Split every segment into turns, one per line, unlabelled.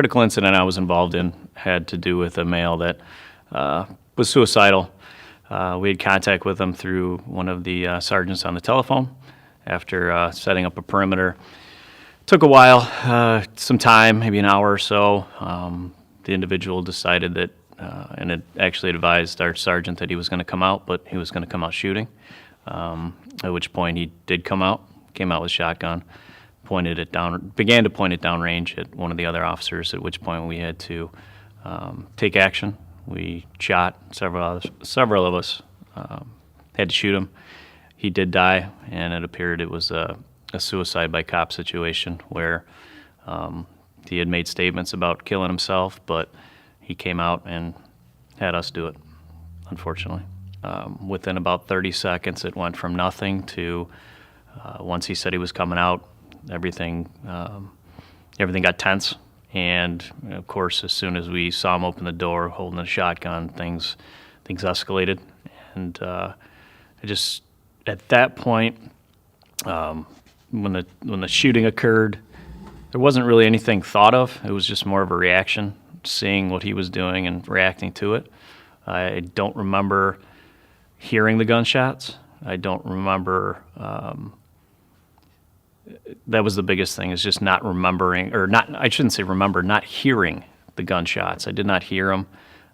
critical incident I was involved in had to do with a male that was suicidal. We had contact with him through one of the sergeants on the telephone after setting up a perimeter. Took a while, some time, maybe an hour or so. The individual decided that, and it actually advised our sergeant that he was going to come out, but he was going to come out shooting. At which point he did come out with a shotgun, pointed it down, began to point it downrange at one of the other officers, at which point we had to take action. We shot several of us, had to shoot him. He did die, and it appeared it was a suicide by cop situation where he had made statements about killing himself, but he came out and had us do it, unfortunately. Within about 30 seconds, it went from nothing to once he said he was coming out, everything got tense. And of course, as soon as we saw him open the door holding a shotgun, things escalated. And at that point, when the shooting occurred, there wasn't really anything thought of. It was just more of a reaction, seeing what he was doing and reacting to it. I don't remember hearing the gunshots. I don't remember. That was the biggest thing, is just not remembering, or not, I shouldn't say remember, not hearing the gunshots. I did not hear them.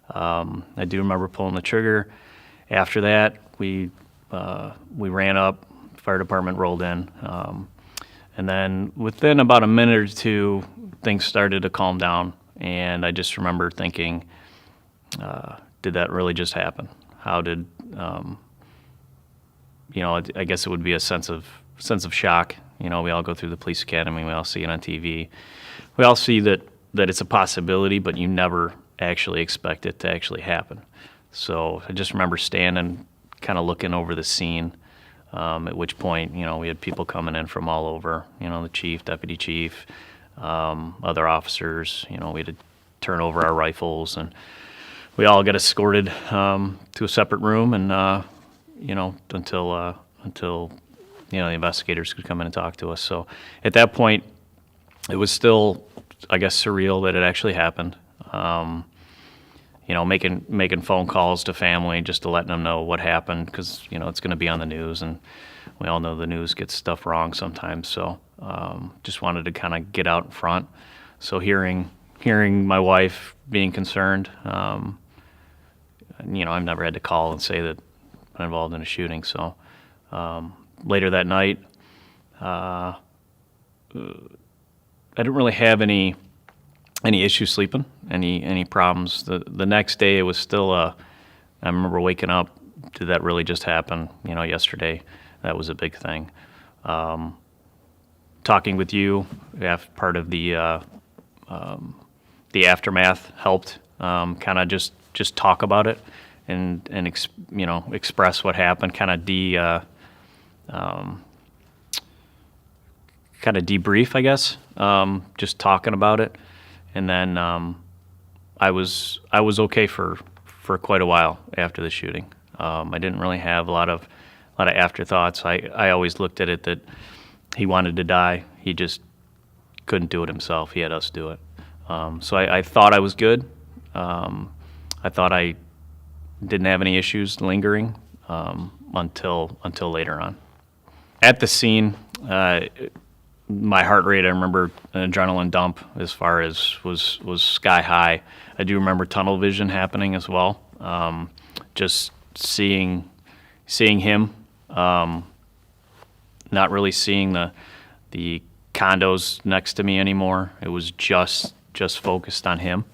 I do remember pulling the trigger. After that, we ran up, fire department rolled in. And then within about a minute or two, things started to calm down. And I just remember thinking, did that really just happen? How did, I guess it would be a sense of shock. We all go through the police academy. We all see it on TV. We all see that it's a possibility, but you never actually expect it to actually happen. So I just remember standing, kind of looking over the scene, at which point, we had people coming in from all over, the chief, deputy chief, other officers. We had to turn over our rifles, and we all got escorted to a separate room, and until the investigators could come in and talk to us. So at that point, it was still, I guess, surreal that it actually happened. Making phone calls to family just to let them know what happened, because it's going to be on the news, and we all know the news gets stuff wrong sometimes. So just wanted to kind of get out in front. So hearing my wife being concerned, I've never had to call and say that I'm involved in a shooting. So later that night, I didn't really have any issues sleeping, any problems. The next day, it was still I remember waking up, did that really just happen? Yesterday, that was a big thing. Talking with you, part of the aftermath helped. Kind of just talk about it and express what happened. Kind of debrief, I guess. Just talking about it. And then I was okay for quite a while after the shooting. I didn't really have a lot of afterthoughts. I always looked at it that he wanted to die. He just couldn't do it himself. He had us do it. So I thought I was good. I thought I didn't have any issues lingering until later on. At the scene, my heart rate, I remember an adrenaline dump as far as was sky high. I do remember tunnel vision happening as well. Just seeing him, not really seeing the condos next to me anymore. It was just focused on him.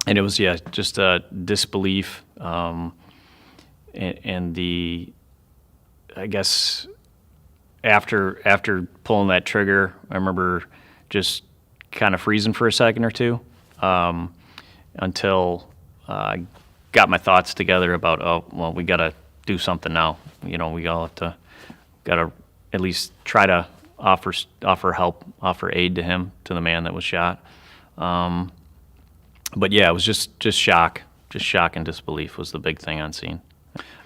And it was, just a disbelief, and I guess after pulling that trigger, I remember just kind of freezing for a second or two, until I got my thoughts together about, we got to do something now. We all got to at least try to offer help, offer aid to him, to the man that was shot. But yeah, it was just shock and disbelief was the big thing on scene.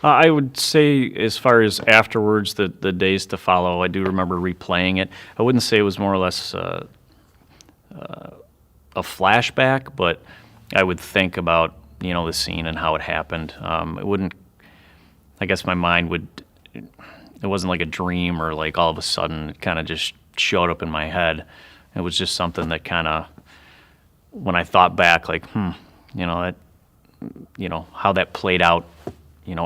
I would say, as far as afterwards, the days to follow, I do remember replaying it. I wouldn't say it was more or less a flashback, but I would think about, the scene and how it happened. It wouldn't, I guess my mind would, it wasn't like a dream or like all of a sudden it kind of just showed up in my head. It was just something that kind of, when I thought back, like, that, how that played out,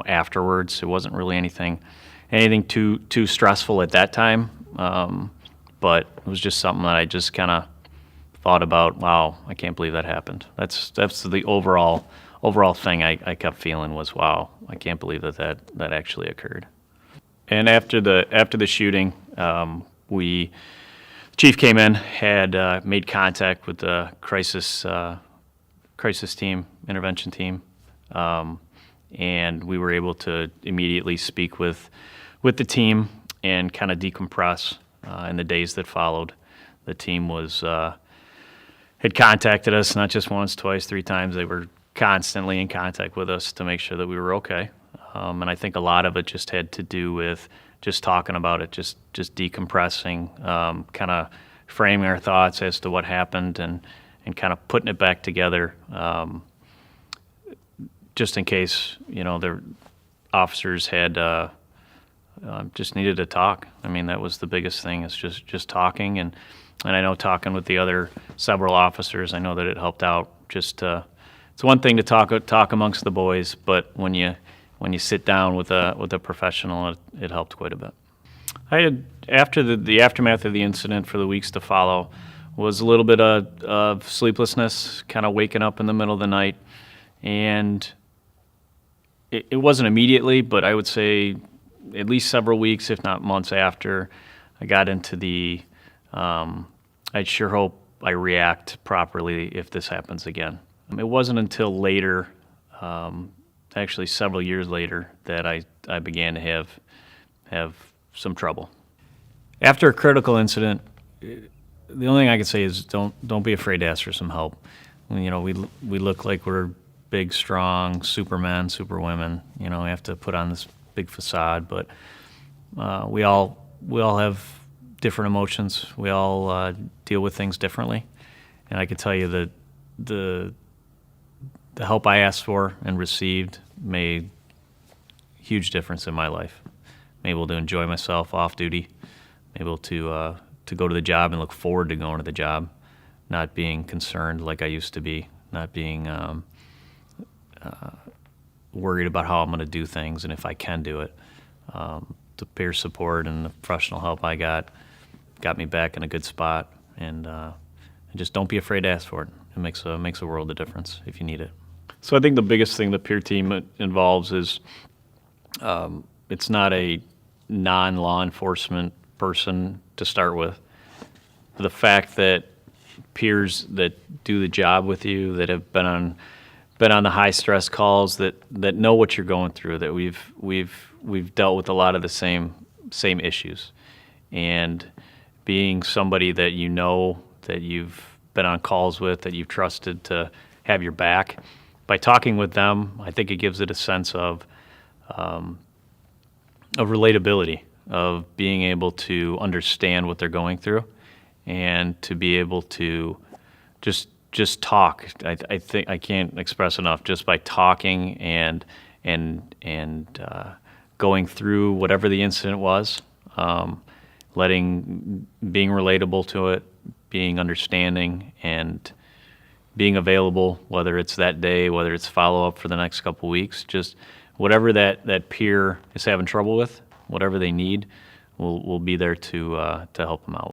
afterwards, it wasn't really anything too stressful at that time. But it was just something that I just kind of thought about. Wow, I can't believe that happened. That's the overall thing I kept feeling was, wow, I can't believe that actually occurred. And after the shooting, chief came in, had made contact with the crisis team, intervention team, and we were able to immediately speak with the team and kind of decompress. In the days that followed, the team had contacted us not just once, twice, 3 times. They were constantly in contact with us to make sure that we were okay. And I think a lot of it just had to do with just talking about it, just decompressing, kind of framing our thoughts as to what happened and kind of putting it back together, just in case, the officers had just needed to talk. I mean, that was the biggest thing, is just talking. And I know talking with the other several officers, I know that it helped out. Just it's one thing to talk amongst the boys, but when you sit down with a professional, it helped quite a bit. I had, after the aftermath of the incident, for the weeks to follow, was a little bit of sleeplessness, kind of waking up in the middle of the night. And it wasn't immediately, but I would say at least several weeks, if not months after, I got into I sure hope I react properly if this happens again. It wasn't until later, actually several years later, that I began to have some trouble. After a critical incident, the only thing I can say is don't be afraid to ask for some help. We look like we're big, strong supermen, superwomen. We have to put on this big facade, but we all have different emotions. We all deal with things differently, and I can tell you that the help I asked for and received made a huge difference in my life. I'm able to enjoy myself off duty. I'm able to go to the job and look forward to going to the job, not being concerned like I used to be, not being worried about how I'm going to do things and if I can do it. The peer support and the professional help I got me back in a good spot, and just don't be afraid to ask for it. It makes a world of difference if you need it. So I think the biggest thing the peer team involves is it's not a non-law enforcement person to start with. The fact that peers that do the job with you, that have been on the high stress calls, that know what you're going through, that we've dealt with a lot of the same issues, and being somebody that that you've been on calls with, that you've trusted to have your back, by talking with them, I think it gives it a sense of relatability, of being able to understand what they're going through, and to be able to just talk. I think I can't express enough, just by talking and going through whatever the incident was, being relatable to it, being understanding, and being available, whether it's that day, whether it's follow-up for the next couple weeks, just whatever that peer is having trouble with, whatever they need, we'll be there to help them out.